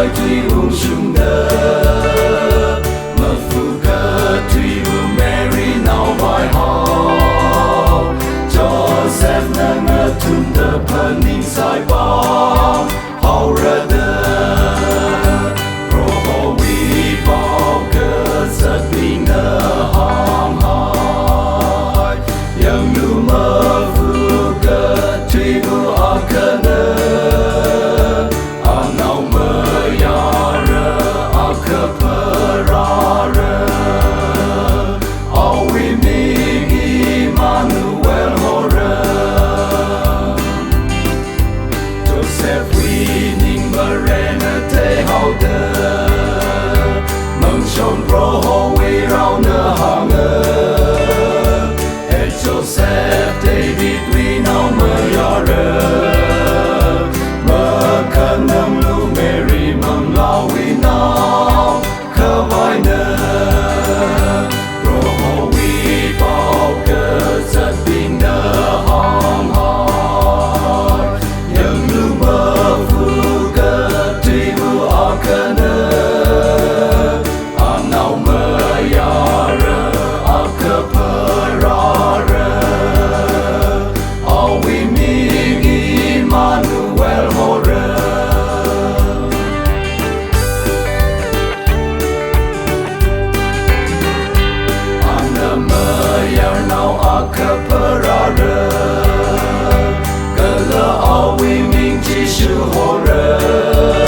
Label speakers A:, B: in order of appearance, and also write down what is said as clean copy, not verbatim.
A: vai tùy hùng sung đơ mà phụ cơ tùy hùng Mary nào vai hào Joseph nâng ngơ thun đơ phần ninh sai bóng hào ra đơ pro hồ vi bao cơ giật bình nơ hòm hỏi yang nu mơ phụ cơ tùy hùng ở cơ nơ Joseph David we know mơ ya rơ mơ khăn nâng lưu Mary mầm lao we know khơ vai nơ pro hồ we bao cơ giật bình nơ hòm hỏi nhưng lưu mơ phu cơ tuy vu ở cơ nơ nào mơ ya rơ ở cơ phơ ra Hãy subscribe cho kênh Ghiền Mì Gõ để không bỏ lỡ